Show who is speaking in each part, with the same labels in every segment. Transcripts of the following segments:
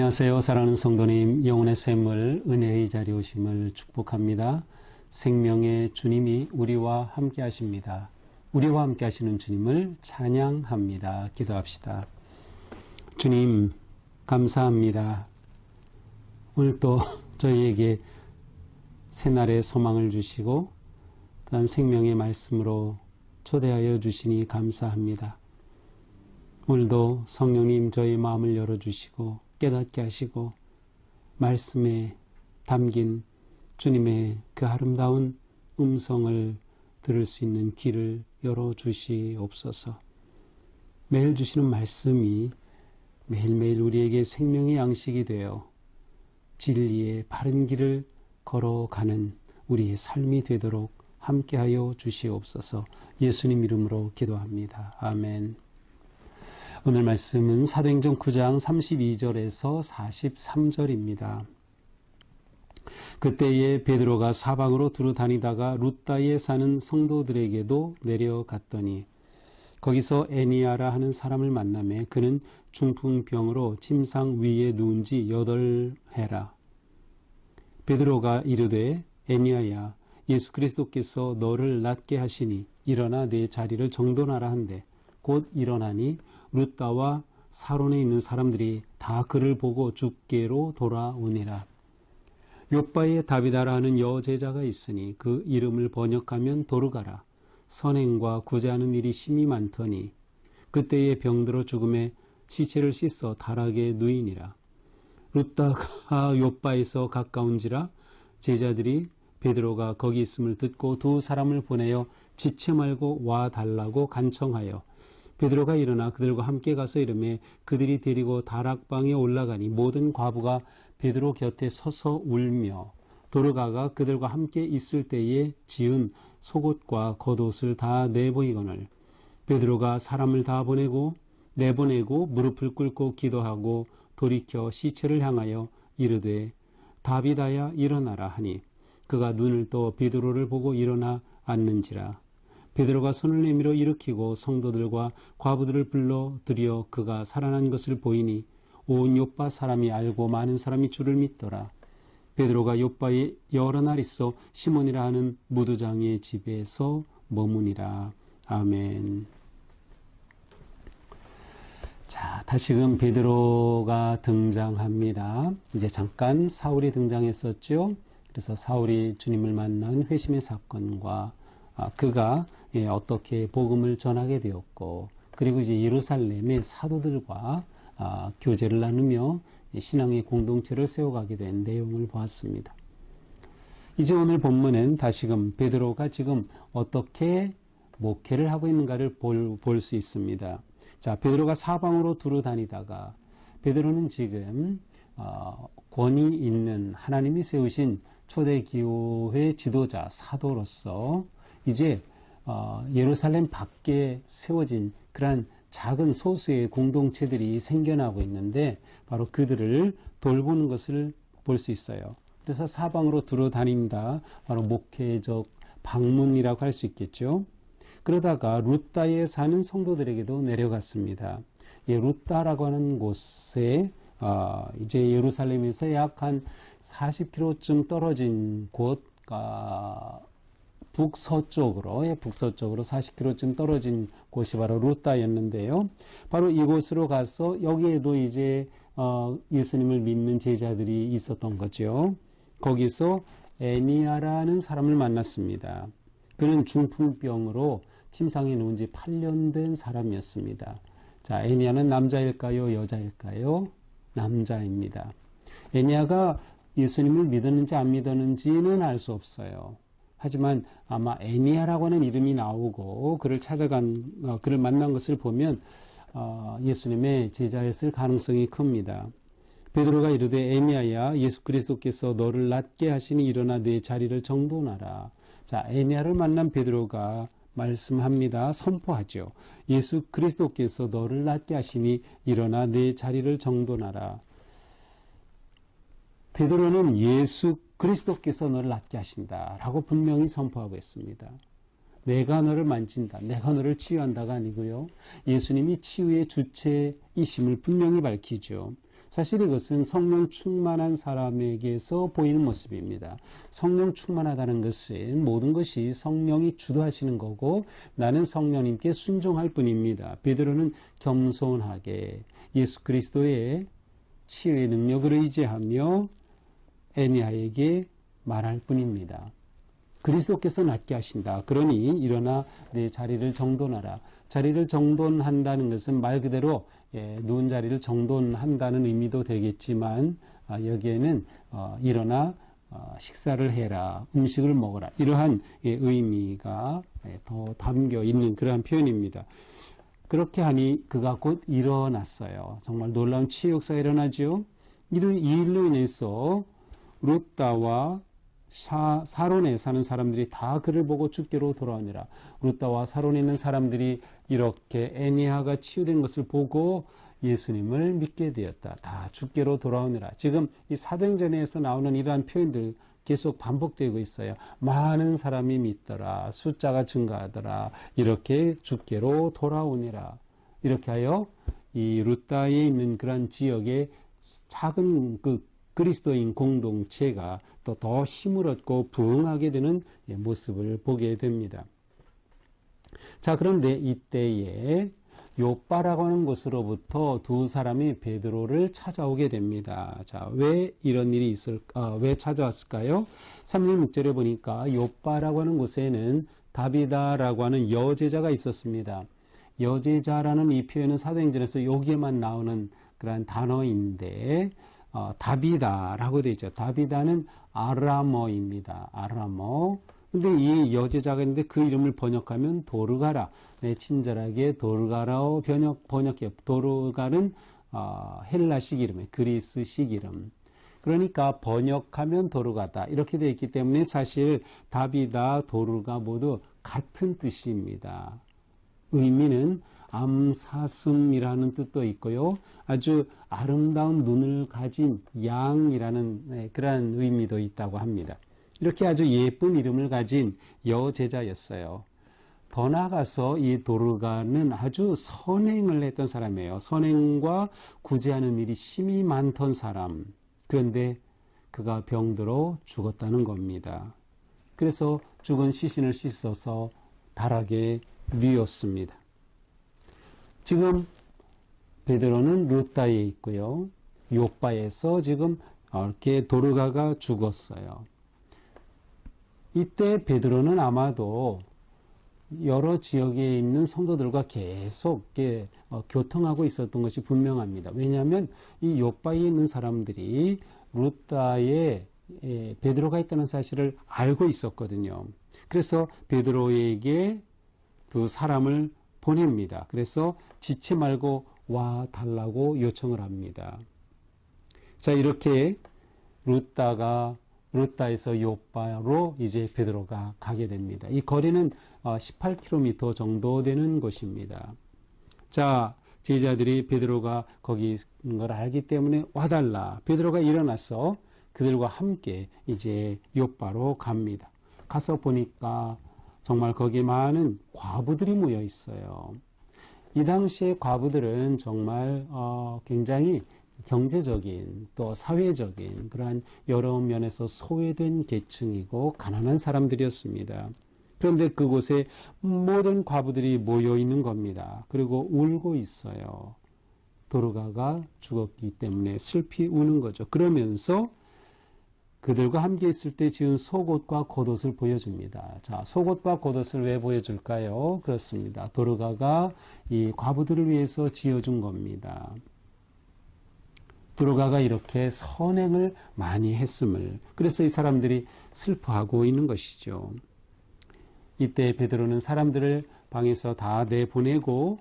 Speaker 1: 안녕하세요. 사랑하는 성도님, 영혼의 샘물 은혜의 자리에 오심을 축복합니다. 생명의 주님이 우리와 함께 하십니다. 우리와 함께 하시는 주님을 찬양합니다. 기도합시다. 주님, 감사합니다. 오늘 또 저희에게 새날의 소망을 주시고 또한 생명의 말씀으로 초대하여 주시니 감사합니다. 오늘도 성령님 저희 마음을 열어주시고 깨닫게 하시고 말씀에 담긴 주님의 그 아름다운 음성을 들을 수 있는 귀를 열어주시옵소서. 매일 주시는 말씀이 매일매일 우리에게 생명의 양식이 되어 진리의 바른 길을 걸어가는 우리의 삶이 되도록 함께하여 주시옵소서. 예수님 이름으로 기도합니다. 아멘. 오늘 말씀은 사도행전 9장 32절에서 43절입니다. 그때에 베드로가 사방으로 두루 다니다가 룻다에 사는 성도들에게도 내려갔더니 거기서 에니아라 하는 사람을 만나매 그는 중풍병으로 침상 위에 누운 지 8해라. 베드로가 이르되 에니아야 예수 그리스도께서 너를 낫게 하시니 일어나 내 자리를 정돈하라 한데 곧 일어나니 룻다와 사론에 있는 사람들이 다 그를 보고 주께로 돌아오니라. 욥바에 다비다라 하는 여제자가 있으니 그 이름을 번역하면 도르가라. 선행과 구제하는 일이 심히 많더니 그때에 병들어 죽음에 시체를 씻어 다락에 누이니라. 룻다가 욥바에서 가까운지라 제자들이 베드로가 거기 있음을 듣고 두 사람을 보내어 지체 말고 와 달라고 간청하여 베드로가 일어나 그들과 함께 가서 이르매 그들이 데리고 다락방에 올라가니 모든 과부가 베드로 곁에 서서 울며 도르가가 그들과 함께 있을 때에 지은 속옷과 겉옷을 다 내보이거늘 베드로가 사람을 다 내보내고 무릎을 꿇고 기도하고 돌이켜 시체를 향하여 이르되 다비다야 일어나라 하니 그가 눈을 떠 베드로를 보고 일어나 앉는지라. 베드로가 손을 내밀어 일으키고 성도들과 과부들을 불러 들여 그가 살아난 것을 보이니 온 욥바 사람이 알고 많은 사람이 주를 믿더라. 베드로가 욥바에 여러 날 있어 시몬이라 하는 무두장의 집에서 머무니라. 아멘. 자, 다시금 베드로가 등장합니다. 이제 잠깐 사울이 등장했었죠. 그래서 사울이 주님을 만난 회심의 사건과 그가 어떻게 복음을 전하게 되었고 그리고 이제 예루살렘의 사도들과 교제를 나누며 신앙의 공동체를 세워가게 된 내용을 보았습니다. 이제 오늘 본문은 다시금 베드로가 지금 어떻게 목회를 하고 있는가를 볼 수 있습니다. 자, 베드로가 사방으로 두루 다니다가 베드로는 지금 권위 있는 하나님이 세우신 초대교회 지도자 사도로서 이제 예루살렘 밖에 세워진 그러한 작은 소수의 공동체들이 생겨나고 있는데 바로 그들을 돌보는 것을 볼 수 있어요. 그래서 사방으로 두루 다닌다. 바로 목회적 방문이라고 할 수 있겠죠. 그러다가 룻다에 사는 성도들에게도 내려갔습니다. 룻다라고 하는 곳에 이제 예루살렘에서 약 한 40km쯤 떨어진 곳 북서쪽으로 40km쯤 떨어진 곳이 바로 룻다였는데요. 바로 이곳으로 가서 여기에도 이제 예수님을 믿는 제자들이 있었던 거죠. 거기서 에니아라는 사람을 만났습니다. 그는 중풍병으로 침상에 누운 지 8년 된 사람이었습니다. 자, 에니아는 남자일까요? 여자일까요? 남자입니다. 에니아가 예수님을 믿었는지 안 믿었는지는 알 수 없어요. 하지만 아마 에니아라고 하는 이름이 나오고 그를 만난 것을 보면 예수님의 제자였을 가능성이 큽니다. 베드로가 이르되 에니아야 예수 그리스도께서 너를 낫게 하시니 일어나 내 자리를 정돈하라. 자, 에니아를 만난 베드로가 말씀합니다. 선포하죠. 예수 그리스도께서 너를 낫게 하시니 일어나 내 자리를 정돈하라. 베드로는 예수 그리스도께서 너를 낫게 하신다라고 분명히 선포하고 있습니다. 내가 너를 만진다, 내가 너를 치유한다가 아니고요. 예수님이 치유의 주체이심을 분명히 밝히죠. 사실 이것은 성령 충만한 사람에게서 보이는 모습입니다. 성령 충만하다는 것은 모든 것이 성령이 주도하시는 거고 나는 성령님께 순종할 뿐입니다. 베드로는 겸손하게 예수 그리스도의 치유의 능력을 의지하며 애니아에게 말할 뿐입니다. 그리스도께서 낫게 하신다. 그러니 일어나 내 자리를 정돈하라. 자리를 정돈한다는 것은 말 그대로 누운 자리를 정돈한다는 의미도 되겠지만 여기에는 일어나 식사를 해라. 음식을 먹어라. 이러한 의미가 더 담겨 있는 그러한 표현입니다. 그렇게 하니 그가 곧 일어났어요. 정말 놀라운 치유 역사가 일어나죠. 이 일로 인해서 룻다와 사론에 사는 사람들이 다 그를 보고 주께로 돌아오니라. 룻다와 사론에 있는 사람들이 이렇게 애니아가 치유된 것을 보고 예수님을 믿게 되었다. 다 주께로 돌아오니라. 지금 이 사도행전에서 나오는 이러한 표현들 계속 반복되고 있어요. 많은 사람이 믿더라. 숫자가 증가하더라. 이렇게 주께로 돌아오니라. 이렇게 하여 이 룻다에 있는 그런 지역의 작은 그리스도인 공동체가 또 더 힘을 얻고 부흥하게 되는 모습을 보게 됩니다. 자, 그런데 이때에 요빠라고 하는 곳으로부터 두 사람이 베드로를 찾아오게 됩니다. 자, 왜 이런 일이 왜 찾아왔을까요? 3절 6절에 보니까 요빠라고 하는 곳에는 다비다라고 하는 여제자가 있었습니다. 여제자라는 이 표현은 사도행전에서 여기에만 나오는 그런 단어인데 다비다라고 되어 있죠. 다비다는 아람어입니다. 아람어. 근데 이 여제자가 있는데 그 이름을 번역하면 도르가라. 네, 친절하게 도르가라고 번역해요. 도르가는 헬라식 이름이에요. 그리스식 이름. 그러니까 번역하면 도르가다. 이렇게 되어 있기 때문에 사실 다비다, 도르가 모두 같은 뜻입니다. 의미는 암사슴이라는 뜻도 있고요. 아주 아름다운 눈을 가진 양이라는 그러한 의미도 있다고 합니다. 이렇게 아주 예쁜 이름을 가진 여제자였어요. 더 나아가서 이 도르가는 아주 선행을 했던 사람이에요. 선행과 구제하는 일이 심히 많던 사람. 그런데 그가 병들어 죽었다는 겁니다. 그래서 죽은 시신을 씻어서 달하게 뉘었습니다. 지금 베드로는 룻다에 있고요. 요빠에서 지금 이렇게 도르가가 죽었어요. 이때 베드로는 아마도 여러 지역에 있는 성도들과 계속 교통하고 있었던 것이 분명합니다. 왜냐하면 이 요빠에 있는 사람들이 룻다에 베드로가 있다는 사실을 알고 있었거든요. 그래서 베드로에게 두 사람을 보냅니다. 그래서 지체 말고 와 달라고 요청을 합니다. 자, 이렇게 룻다에서 요빠로 이제 베드로가 가게 됩니다. 이 거리는 18km 정도 되는 곳입니다. 자, 제자들이 베드로가 거기 있는 걸 알기 때문에 와달라. 베드로가 일어나서 그들과 함께 이제 요빠로 갑니다. 가서 보니까 정말 거기에 많은 과부들이 모여 있어요. 이 당시에 과부들은 정말 굉장히 경제적인 또 사회적인 그러한 여러 면에서 소외된 계층이고 가난한 사람들이었습니다. 그런데 그곳에 모든 과부들이 모여 있는 겁니다. 그리고 울고 있어요. 도르가가 죽었기 때문에 슬피 우는 거죠. 그러면서 그들과 함께 있을 때 지은 속옷과 겉옷을 보여줍니다. 자, 속옷과 겉옷을 왜 보여줄까요? 그렇습니다. 도르가가 이 과부들을 위해서 지어준 겁니다. 도르가가 이렇게 선행을 많이 했음을, 그래서 이 사람들이 슬퍼하고 있는 것이죠. 이때 베드로는 사람들을 방에서 다 내보내고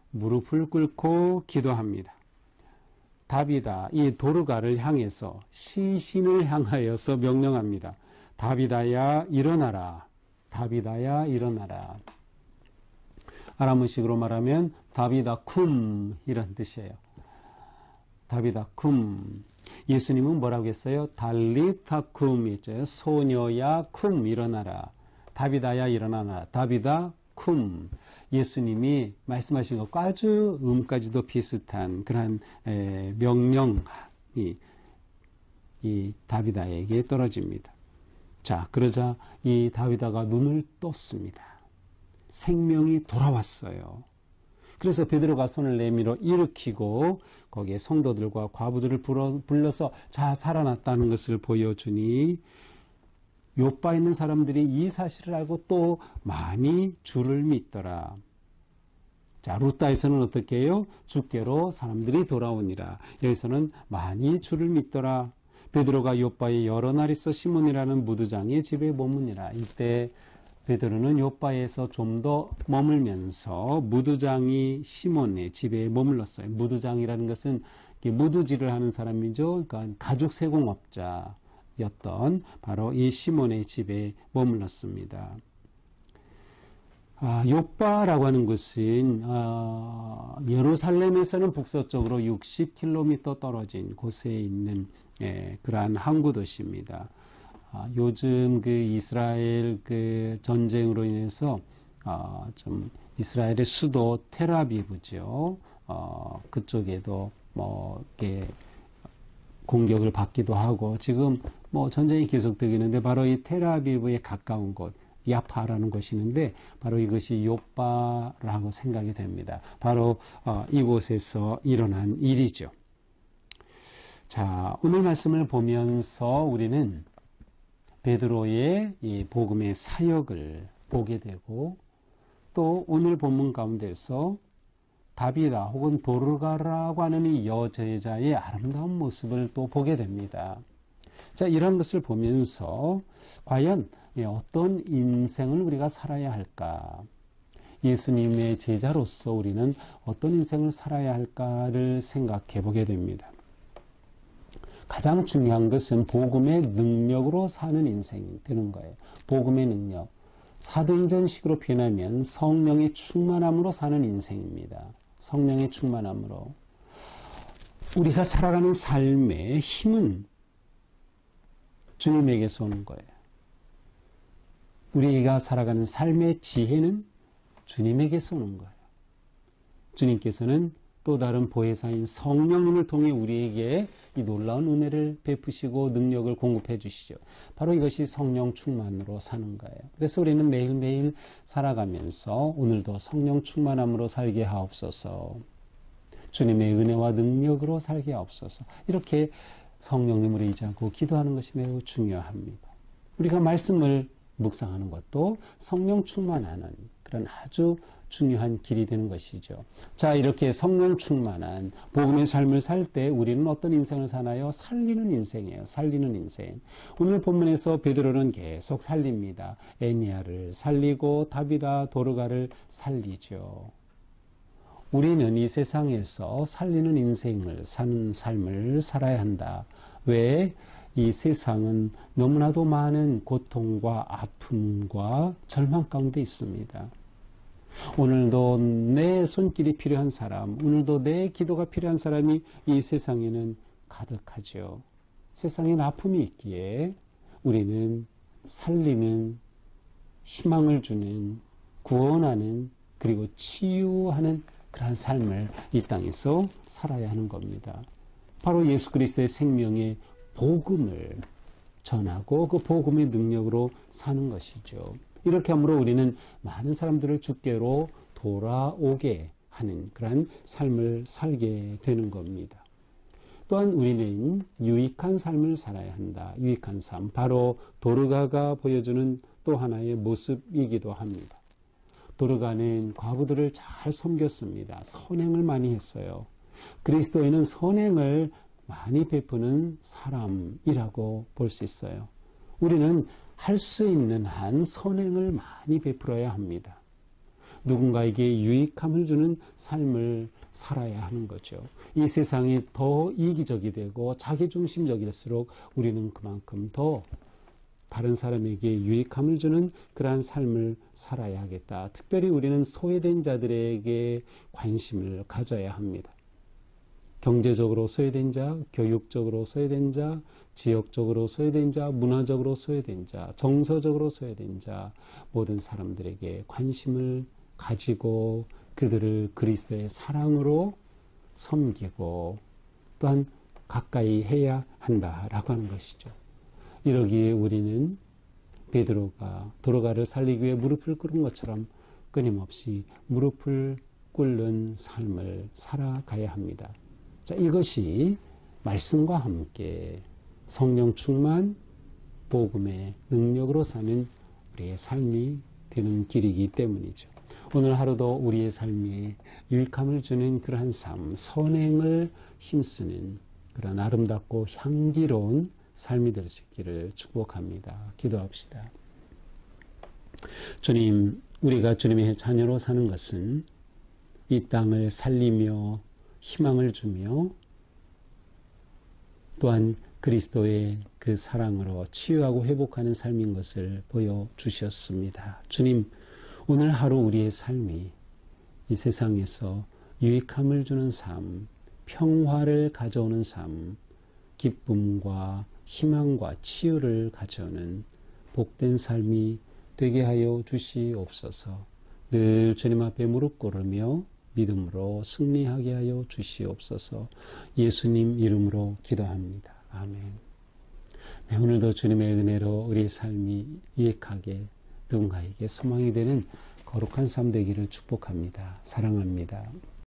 Speaker 1: 무릎을 꿇고 기도합니다. 다비다, 이 도르가를 향해서 시신을 향하여서 명령합니다. 다비다야 일어나라. 다비다야 일어나라. 아람어식으로 말하면 다비다 쿰 이런 뜻이에요. 다비다 쿰. 예수님은 뭐라고 했어요? 달리타 쿰 있죠. 소녀야 쿰 일어나라. 다비다야 일어나라. 다비다 쿰, 예수님이 말씀하신 것과 아주 음까지도 비슷한 그러한 명령이 이 다비다에게 떨어집니다. 자, 그러자 이 다비다가 눈을 떴습니다. 생명이 돌아왔어요. 그래서 베드로가 손을 내밀어 일으키고 거기에 성도들과 과부들을 불러서 자, 살아났다는 것을 보여주니 요바에 있는 사람들이 이 사실을 알고 또 많이 주를 믿더라. 자, 루다에서는 어떻게 해요? 주께로 사람들이 돌아오니라. 여기서는 많이 주를 믿더라. 베드로가 요바에 여러 날 있어 시몬이라는 무두장의 집에 머무니라. 이때 베드로는 요바에서 좀 더 머물면서 무두장이 시몬의 집에 머물렀어요. 무두장이라는 것은 무두질을 하는 사람이죠. 그러니까 가죽 세공업자였던 바로 이 시몬의 집에 머물렀습니다. 요바라고 하는 곳은 예루살렘에서는 북서쪽으로 60km 떨어진 곳에 있는 그러한 항구 도시입니다. 요즘 그 이스라엘 그 전쟁으로 인해서 좀 이스라엘의 수도 텔아비브죠. 그쪽에도 뭐 이렇게 공격을 받기도 하고 지금 뭐 전쟁이 계속되고 있는데 바로 이 텔아비브에 가까운 곳 야파라는 곳이 있는데 바로 이것이 요바라고 생각이 됩니다. 바로 이곳에서 일어난 일이죠. 자, 오늘 말씀을 보면서 우리는 베드로의 이 복음의 사역을 보게 되고 또 오늘 본문 가운데서 다비다 혹은 도르가라고 하는 이 여제자의 아름다운 모습을 또 보게 됩니다. 자, 이런 것을 보면서 과연 어떤 인생을 우리가 살아야 할까? 예수님의 제자로서 우리는 어떤 인생을 살아야 할까를 생각해 보게 됩니다. 가장 중요한 것은 복음의 능력으로 사는 인생이 되는 거예요. 복음의 능력. 사도행전식으로 표현하면 성령의 충만함으로 사는 인생입니다. 성령의 충만함으로. 우리가 살아가는 삶의 힘은 주님에게서 오는 거예요. 우리가 살아가는 삶의 지혜는 주님에게서 오는 거예요. 주님께서는 또 다른 보혜사인 성령님을 통해 우리에게 이 놀라운 은혜를 베푸시고 능력을 공급해 주시죠. 바로 이것이 성령 충만으로 사는 거예요. 그래서 우리는 매일매일 살아가면서 오늘도 성령 충만함으로 살게 하옵소서. 주님의 은혜와 능력으로 살게 하옵소서. 이렇게 성령님을 의지하고 기도하는 것이 매우 중요합니다. 우리가 말씀을 묵상하는 것도 성령 충만하는 그런 아주 중요한 길이 되는 것이죠. 자, 이렇게 성령 충만한 복음의 삶을 살 때 우리는 어떤 인생을 사나요? 살리는 인생이에요. 살리는 인생. 오늘 본문에서 베드로는 계속 살립니다. 에니야를 살리고 다비다 도르가를 살리죠. 우리는 이 세상에서 살리는 인생을 사는 삶을 살아야 한다. 왜? 이 세상은 너무나도 많은 고통과 아픔과 절망 가운데 있습니다. 오늘도 내 손길이 필요한 사람, 오늘도 내 기도가 필요한 사람이 이 세상에는 가득하죠. 세상엔 아픔이 있기에 우리는 살리는, 희망을 주는, 구원하는, 그리고 치유하는 그러한 삶을 이 땅에서 살아야 하는 겁니다. 바로 예수 그리스도의 생명의 복음을 전하고 그 복음의 능력으로 사는 것이죠. 이렇게 함으로 우리는 많은 사람들을 주께로 돌아오게 하는 그러한 삶을 살게 되는 겁니다. 또한 우리는 유익한 삶을 살아야 한다. 유익한 삶. 바로 도르가가 보여주는 또 하나의 모습이기도 합니다. 도르가는 과부들을 잘 섬겼습니다. 선행을 많이 했어요. 그리스도인은 선행을 많이 베푸는 사람이라고 볼 수 있어요. 우리는 할 수 있는 한 선행을 많이 베풀어야 합니다. 누군가에게 유익함을 주는 삶을 살아야 하는 거죠. 이 세상이 더 이기적이 되고 자기중심적일수록 우리는 그만큼 더 다른 사람에게 유익함을 주는 그러한 삶을 살아야 하겠다. 특별히 우리는 소외된 자들에게 관심을 가져야 합니다. 경제적으로 소외된 자, 교육적으로 소외된 자, 지역적으로 소외된 자, 문화적으로 소외된 자, 정서적으로 소외된 자, 모든 사람들에게 관심을 가지고 그들을 그리스도의 사랑으로 섬기고 또한 가까이 해야 한다라고 하는 것이죠. 이러기에 우리는 베드로가 도로가를 살리기 위해 무릎을 꿇은 것처럼 끊임없이 무릎을 꿇는 삶을 살아가야 합니다. 자, 이것이 말씀과 함께 성령 충만, 복음의 능력으로 사는 우리의 삶이 되는 길이기 때문이죠. 오늘 하루도 우리의 삶에 유익함을 주는 그러한 삶, 선행을 힘쓰는 그런 아름답고 향기로운 삶이 될 수 있기를 축복합니다. 기도합시다. 주님, 우리가 주님의 자녀로 사는 것은 이 땅을 살리며 희망을 주며 또한 그리스도의 그 사랑으로 치유하고 회복하는 삶인 것을 보여주셨습니다. 주님, 오늘 하루 우리의 삶이 이 세상에서 유익함을 주는 삶, 평화를 가져오는 삶, 기쁨과 희망과 치유를 가져오는 복된 삶이 되게 하여 주시옵소서. 늘 주님 앞에 무릎 꿇으며 믿음으로 승리하게 하여 주시옵소서. 예수님 이름으로 기도합니다. 아멘. 네, 오늘도 주님의 은혜로 우리의 삶이 유익하게 누군가에게 소망이 되는 거룩한 삶 되기를 축복합니다. 사랑합니다.